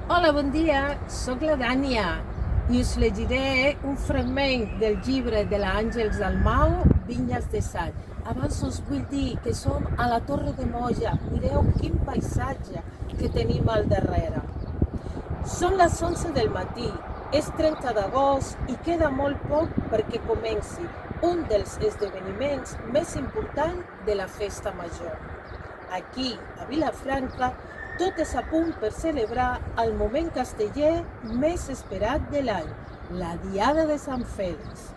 Hola, bon dia, sóc la Dània i us llegiré un fragment del llibre de l'Àngels Dalmau, Vinyes de Sal. Abans us vull dir que som a la Torre de Moja. Mireu quin paisatge que tenim al darrere. Són les 11 del matí, és 30 d'agost i queda molt poc perquè comenci un dels esdeveniments més importants de la festa major. Aquí, a Vilafranca, tot és a punt per celebrar el moment casteller més esperat de l'any, la Diada de Sant Fèlix.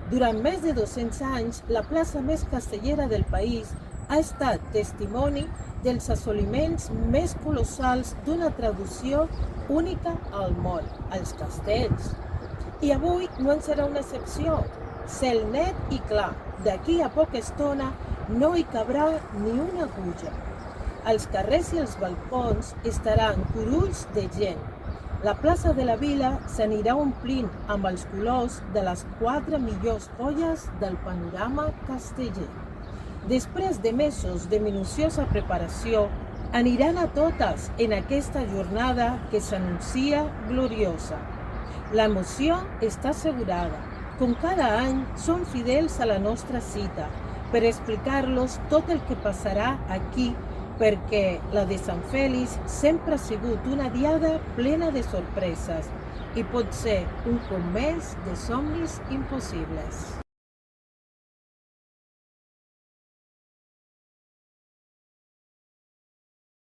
Durant més de 200 anys, la plaça més castellera del país ha estat testimoni dels assoliments més colossals d'una traducció única al món, els castells. I avui no en serà una excepció. Cel net i clar, d'aquí a poca estona no hi cabrà ni una agulla. Els carrers i els balcons estaran curulls de gent. La plaça de la vila s'anirà omplint amb els colors de les 4 millors colles del panorama casteller. Després de mesos de minuciosa preparació, aniran a totes en aquesta jornada que s'anuncia gloriosa. L'emoció està assegurada. Com cada any, són fidels a la nostra cita per explicar-los tot el que passarà aquí, perquè la de Sant Fèlix sempre ha sigut una diada plena de sorpreses i pot ser un cop més de somnis impossibles.